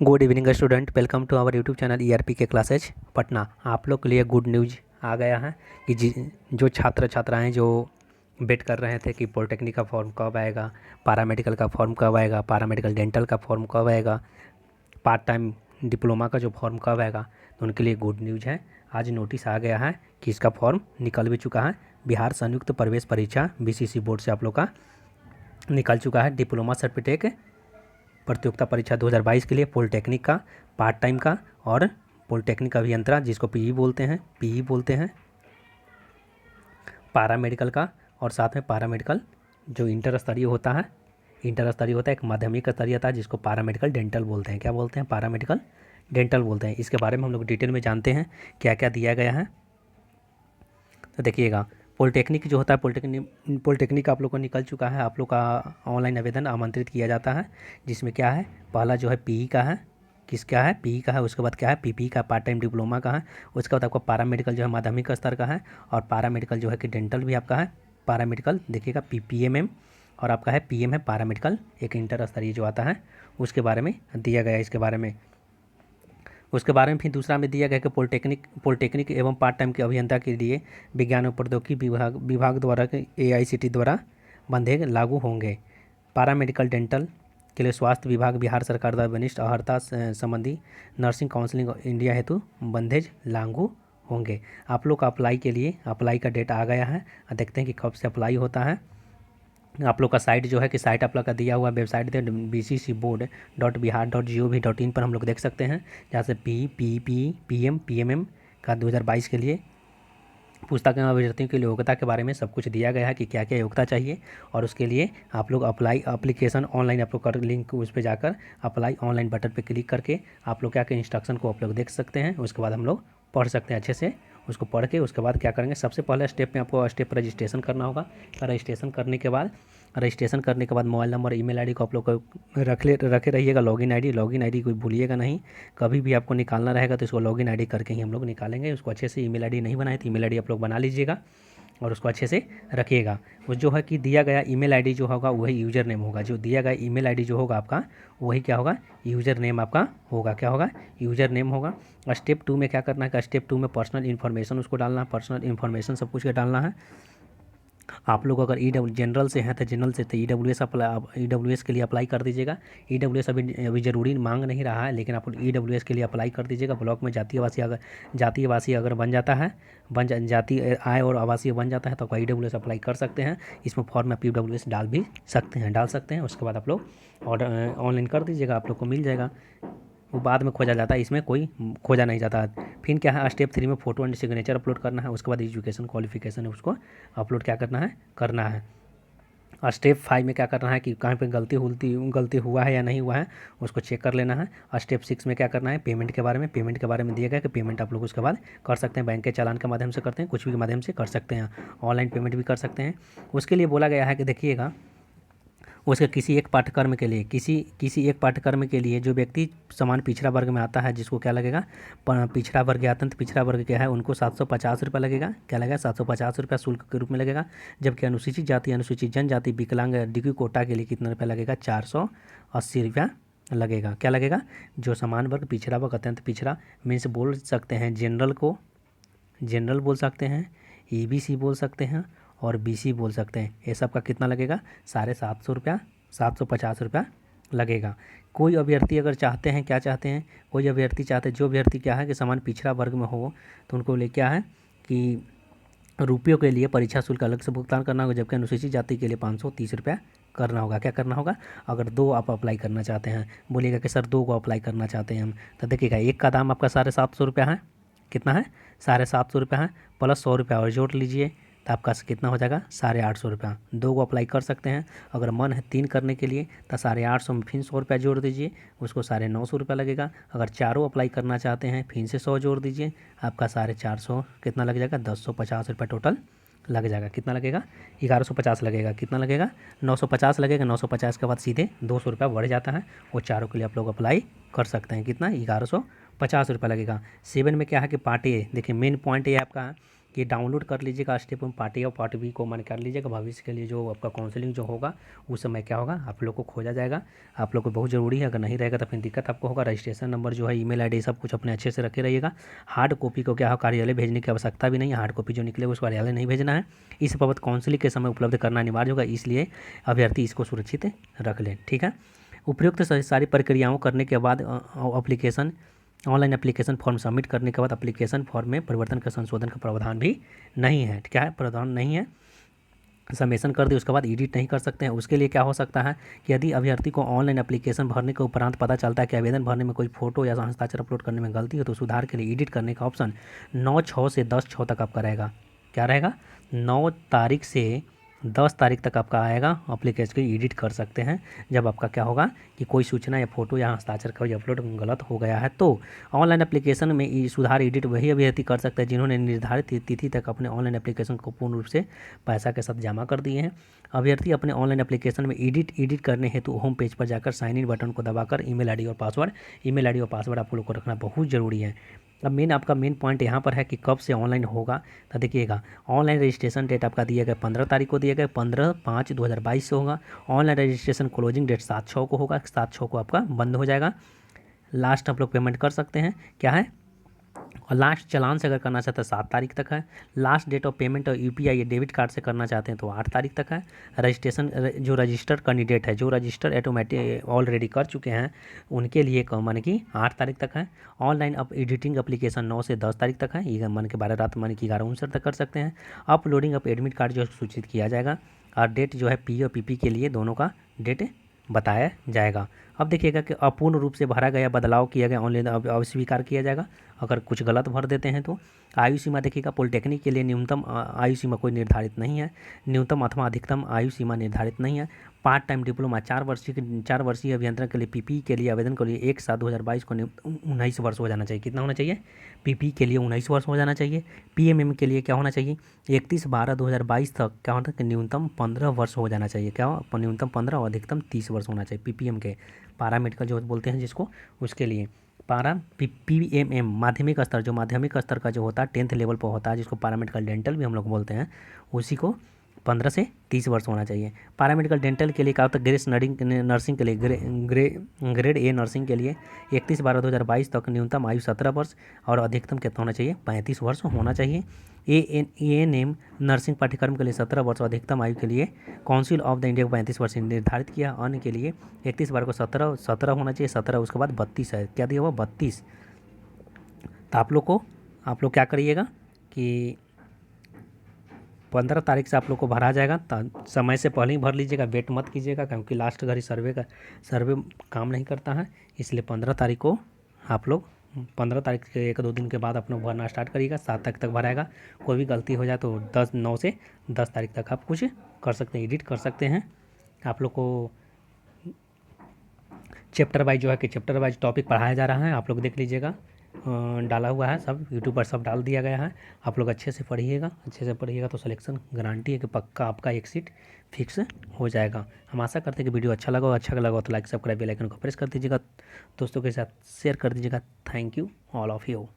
Good evening student, welcome to our YouTube channel ERP के classes Patna. आप लोग के लिए गुड न्यूज़ आ गया है कि जो छात्र छात्राएं जो वेट कर रहे थे कि पॉलिटेक्निक का फॉर्म कब आएगा, पैरामेडिकल का फॉर्म कब आएगा, पैरामेडिकल डेंटल का फॉर्म कब आएगा, पार्ट टाइम डिप्लोमा का जो फॉर्म कब आएगा, तो उनके लिए गुड न्यूज़ है। आज नोटिस आ गया है कि इसका फॉर्म निकल भी चुका है। बिहार संयुक्त प्रवेश परीक्षा बीसीसी बोर्ड से आप लोग का निकल चुका है। डिप्लोमा सर्टिफिकेट प्रतियोगिता परीक्षा 2022 के लिए पॉलिटेक्निक का, पार्ट टाइम का और पॉलिटेक्निक अभियंत्रण जिसको पीई बोलते हैं, पैरामेडिकल का, और साथ में पैरामेडिकल जो इंटर स्तरीय होता है, एक माध्यमिक स्तरीय था जिसको पैरामेडिकल डेंटल बोलते हैं। क्या बोलते हैं? पैरामेडिकल डेंटल बोलते हैं। इसके बारे में हम लोग डिटेल में जानते हैं क्या क्या दिया गया है। तो देखिएगा, पॉलिटेक्निक जो होता है, पॉलिटेक्निक आप लोग को निकल चुका है। आप लोग का ऑनलाइन आवेदन आमंत्रित किया जाता है, जिसमें क्या है, पहला जो है पीई का है, पीई का है। उसके बाद क्या है, पीपी का, पार्ट टाइम डिप्लोमा का है। उसके बाद आपको पैरामेडिकल जो है माध्यमिक स्तर का है, और पैरामेडिकल जो है कि डेंटल भी आपका है। पैरामेडिकल देखिएगा पीपीएमएम, और आपका है पीएम है पैरामेडिकल, एक इंटर स्तरीय जो आता है उसके बारे में दिया गया है। इसके बारे में उसके बारे में फिर दूसरा में दिया गया कि पॉलिटेक्निक एवं पार्ट टाइम के अभियंता के लिए विज्ञान एवं प्रौद्योगिकी विभाग द्वारा AICTE द्वारा बंधे लागू होंगे। पैरामेडिकल डेंटल के लिए स्वास्थ्य विभाग बिहार सरकार द्वारा वरिष्ठ अर्हता संबंधी नर्सिंग काउंसिलिंग इंडिया हेतु बंधेज लागू होंगे। आप लोग का अप्लाई का डेट आ गया है। देखते हैं कि कब से अप्लाई होता है। आप लोग का साइट जो है कि साइट आप लोग का दिया हुआ वेबसाइट है bccboard.bihar.gov.in पर हम लोग देख सकते हैं, जहाँ से PMM का 2022 के लिए पुस्तक एवं अभ्यर्थियों की योग्यता के बारे में सब कुछ दिया गया है कि क्या क्या योग्यता चाहिए। और उसके लिए आप लोग एप्लीकेशन ऑनलाइन आप लोग कर लिंक उस पर जाकर अप्लाई ऑनलाइन बटन पर क्लिक करके आप लोग क्या क्या इंस्ट्रक्शन को आप लोग देख सकते हैं। उसके बाद हम लोग पढ़ सकते हैं अच्छे से। उसको पढ़ के उसके बाद क्या करेंगे, सबसे पहले स्टेप में आपको रजिस्ट्रेशन करना होगा। रजिस्ट्रेशन करने के बाद मोबाइल नंबर, ईमेल आईडी को आप लोग को रखे रहिएगा। लॉगिन आईडी कोई भूलिएगा नहीं। कभी भी आपको निकालना रहेगा तो इसको लॉगिन आईडी करके ही हम लोग निकालेंगे। उसको अच्छे से, ईमेल आईडी नहीं बनाए तो ईमेल आईडी आप लोग बना लीजिएगा और उसको अच्छे से रखिएगा। वो जो है कि दिया गया ईमेल आईडी जो होगा वही यूज़र नेम होगा। जो दिया गया ईमेल आईडी जो होगा आपका वही क्या होगा, यूज़र नेम आपका होगा। क्या होगा? यूज़र नेम होगा। स्टेप 2 में क्या करना है, स्टेप 2 में पर्सनल इन्फॉर्मेशन उसको डालना है। पर्सनल इन्फॉर्मेशन सब कुछ का डालना है। आप लोग अगर जनरल से हैं तो जनरल से तो EWS के लिए अप्लाई कर दीजिएगा। EWS अभी ज़रूरी मांग नहीं रहा है, लेकिन आप EWS के लिए अप्लाई कर दीजिएगा। ब्लॉक में जातीय आवासीय अगर बन जाता है, जाति आय और आवासीय बन जाता है तो आपका EWS अप्लाई कर सकते हैं। इसमें फॉर्म में आप EWS डाल सकते हैं। उसके बाद आप लोग ऑर्डर ऑनलाइन कर दीजिएगा, आप लोग को मिल जाएगा। वो बाद में खोजा जाता है, इसमें कोई खोजा नहीं जाता। फिर क्या है, स्टेप 3 में फ़ोटो एंड सिग्नेचर अपलोड करना है। उसके बाद एजुकेशन क्वालिफिकेशन है उसको अपलोड क्या करना है। और स्टेप 5 में क्या करना है कि कहाँ पे गलती हुआ है या नहीं हुआ है उसको चेक कर लेना है। और स्टेप 6 में क्या करना है, पेमेंट के बारे में दिया गया कि पेमेंट आप लोग उसके बाद कर सकते हैं। बैंक के चालान के माध्यम से करते हैं, कुछ भी के माध्यम से कर सकते हैं। ऑनलाइन पेमेंट भी कर सकते हैं। उसके लिए बोला गया है कि देखिएगा, उसके किसी एक पाठ्यक्रम के लिए जो व्यक्ति समान पिछड़ा वर्ग में आता है, जिसको क्या लगेगा, पिछड़ा वर्ग या अत्यंत पिछड़ा वर्ग क्या है, उनको 750 रुपये लगेगा। क्या लगेगा? 750 रुपया शुल्क के रूप में लगेगा। जबकि अनुसूचित जाति, अनुसूचित जनजाति, विकलांग, डिग्री कोटा के लिए कितना रुपया लगेगा? 480 रुपया लगेगा। क्या लगेगा? जो समान वर्ग, पिछड़ा वर्ग, अत्यंत पिछड़ा, मीन्स बोल सकते हैं जनरल बोल सकते हैं, EBC बोल सकते हैं और BC बोल सकते हैं। ये सब का कितना लगेगा? 750 रुपया, 750 रुपया लगेगा। कोई अभ्यर्थी अगर चाहते हैं, जो अभ्यर्थी क्या है कि समान पिछड़ा वर्ग में हो, तो उनको लिए क्या है कि रुपयों के लिए परीक्षा शुल्क अलग से भुगतान करना होगा। जबकि अनुसूचित जाति के लिए 530 रुपया करना होगा। क्या करना होगा? अगर 2 आप अप्लाई करना चाहते हैं, बोलिएगा कि सर 2 को अप्लाई करना चाहते हैं हम, तो देखिएगा एक का दाम आपका 750 रुपया है। कितना है? 750 रुपया है, प्लस 100 रुपया और जोड़ लीजिए तो आपका कितना हो जाएगा? 850 रुपया। 2 को अप्लाई कर सकते हैं। अगर मन है 3 करने के लिए तो 850 में फिर 100 रुपया जोड़ दीजिए, उसको 950 रुपया लगेगा। अगर चारों अप्लाई करना चाहते हैं फिर से 100 जोड़ दीजिए, आपका 450 कितना लग जाएगा? 1050 रुपया टोटल लग जाएगा। कितना लगेगा? 1150 लगेगा। कितना लगेगा? 950 लगेगा। 950 के बाद सीधे 200 रुपया बढ़ जाता है। वो चारों के लिए आप लोग अप्लाई कर सकते हैं। कितना? 1150 रुपया लगेगा। 7 में क्या है कि पार्ट ए, देखिए मेन पॉइंट ये आपका कि डाउनलोड कर लीजिएगा स्टेप पार्ट ए और पार्ट बी को मन कर लीजिएगा। भविष्य के लिए जो आपका काउंसलिंग जो होगा उस समय क्या होगा आप लोग को खोजा जाएगा। आप लोग को बहुत ज़रूरी है, अगर नहीं रहेगा तो फिर दिक्कत आपको होगा। रजिस्ट्रेशन नंबर जो है, ईमेल आईडी सब कुछ अपने अच्छे से रखे रहिएगा। हार्ड कॉपी को क्या हो कार्यालय भेजने की आवश्यकता भी नहीं है, हार्ड कॉपी जो निकले उसको कार्यालय नहीं भेजना है। इस बाबत काउंसलिंग के समय उपलब्ध करना अनिवार्य होगा, इसलिए अभ्यर्थी इसको सुरक्षित रख लें। ठीक है, उपयुक्त सारी प्रक्रियाओं करने के बाद ऑनलाइन एप्लीकेशन फॉर्म सबमिट करने के बाद एप्लीकेशन फॉर्म में परिवर्तन का संशोधन का प्रावधान भी नहीं है। क्या है, प्रावधान नहीं है। सबमिशन कर दी उसके बाद एडिट नहीं कर सकते हैं। उसके लिए क्या हो सकता है कि यदि अभ्यर्थी को ऑनलाइन एप्लीकेशन भरने के उपरांत पता चलता है कि आवेदन भरने में कोई फोटो या हस्ताक्षर अपलोड करने में गलती है तो सुधार के लिए एडिट करने का ऑप्शन 9/6 से 10/6 तक आपका रहेगा। क्या रहेगा, 9 तारीख से 10 तारीख तक आपका आएगा। एप्लीकेशन को एडिट कर सकते हैं जब आपका क्या होगा कि कोई सूचना या फोटो या हस्ताक्षर का अपलोड गलत हो गया है। तो ऑनलाइन एप्लीकेशन में सुधार एडिट वही अभ्यर्थी कर सकते हैं जिन्होंने निर्धारित तिथि तक अपने ऑनलाइन एप्लीकेशन को पूर्ण रूप से पैसा के साथ जमा कर दिए हैं। अभ्यर्थी अपने ऑनलाइन एप्लीकेशन में एडिट करने हेतु होम पेज पर जाकर साइन इन बटन को दबाकर ईमेल आईडी और पासवर्ड आप लोग को रखना बहुत ज़रूरी है। अब आपका मेन पॉइंट यहाँ पर है कि कब से ऑनलाइन होगा। तो देखिएगा, ऑनलाइन रजिस्ट्रेशन डेट आपका दिया गया 15 तारीख को दिया गया, 15/5/2022 से होगा। ऑनलाइन रजिस्ट्रेशन क्लोजिंग डेट 7/6 को होगा, 7/6 को आपका बंद हो जाएगा। लास्ट आप लोग पेमेंट कर सकते हैं, क्या है, और लास्ट चालान से अगर करना चाहते हैं 7 तारीख तक है। लास्ट डेट ऑफ पेमेंट और यूपीआई या डेबिट कार्ड से करना चाहते हैं तो 8 तारीख तक है। रजिस्ट्रेशन जो रजिस्टर्ड कैंडिडेट है, जो रजिस्टर ऑटोमेटिक ऑलरेडी कर चुके हैं, उनके लिए मन की 8 तारीख तक है। ऑनलाइन एडिटिंग एप्लीकेशन 9 से 10 तारीख तक है। ये मन के 12 रात मन की 11-19 तक कर सकते हैं। अपलोडिंग ऑफ एडमिट कार्ड जो सूचित किया जाएगा और डेट जो है पी और पीपी के लिए दोनों का डेट बताया जाएगा। अब देखिएगा कि अपूर्ण रूप से भरा गया, बदलाव किया गया ऑनलाइन अस्वीकार किया जाएगा। अगर कुछ गलत भर देते हैं तो आयु सीमा देखिएगा, पॉलिटेक्निक के लिए न्यूनतम आयु सीमा कोई निर्धारित नहीं है, न्यूनतम अथवा अधिकतम आयु सीमा निर्धारित नहीं है। पार्ट टाइम डिप्लोमा 4 वर्षीय अभियंत्रण के लिए पीपी के लिए आवेदन के लिए 1/7/2022 को 19 वर्ष हो जाना चाहिए। कितना होना चाहिए, पीपी के लिए 19 वर्ष हो जाना चाहिए। पीएमएम के लिए क्या होना चाहिए, 31/12/2022 तक क्या होता है कि न्यूनतम 15 वर्ष हो जाना चाहिए। क्या न्यूनतम 15 और अधिकतम 30 वर्ष होना चाहिए। पीपीएम के पारा मेडिकल जो बोलते हैं जिसको, उसके लिए पारा पीएमएम माध्यमिक स्तर, जो माध्यमिक स्तर का जो होता है 10th लेवल पर होता है, जिसको पैरामेडिकल डेंटल भी हम लोग बोलते हैं, उसी को 15 से 30 वर्ष होना चाहिए। पैरामेडिकल डेंटल के लिए क्या होता है, ग्रेस नर्सिंग के लिए ग्रेड ए नर्सिंग के लिए 31/12/2022 तक न्यूनतम आयु 17 वर्ष और अधिकतम कितना होना चाहिए, 35 वर्ष होना चाहिए। एएनएम नर्सिंग पाठ्यक्रम के लिए 17 वर्ष और अधिकतम आयु के लिए काउंसिल ऑफ द इंडिया को 35 वर्ष निर्धारित किया। अन्य के लिए 31/12 को 17 होना चाहिए, 17 उसके बाद 32 है। क्या दिया हुआ, 32। तो आप लोग क्या करिएगा कि 15 तारीख से आप लोग को भरा जाएगा। समय से पहले ही भर लीजिएगा, वेट मत कीजिएगा, क्योंकि लास्ट घड़ी सर्वे काम नहीं करता है। इसलिए 15 तारीख को आप लोग 15 तारीख के 1-2 दिन के बाद आप लोग भरना स्टार्ट करिएगा। 7 तारीख तक भराएगा। कोई भी गलती हो जाए तो 9 से 10 तारीख तक आप कुछ कर सकते हैं, एडिट कर सकते हैं। आप लोग को चैप्टर वाइज जो है कि चैप्टर वाइज टॉपिक पढ़ाया जा रहा है, आप लोग देख लीजिएगा, डाला हुआ है, सब यूट्यूब पर सब डाल दिया गया है। आप लोग अच्छे से पढ़िएगा तो सिलेक्शन गारंटी है कि पक्का आपका एक सीट फिक्स हो जाएगा। हम आशा करते हैं कि वीडियो अच्छा लगा तो लाइक सब्सक्राइब बेल आइकन को प्रेस कर दीजिएगा, दोस्तों के साथ शेयर कर दीजिएगा। Thank you all of you.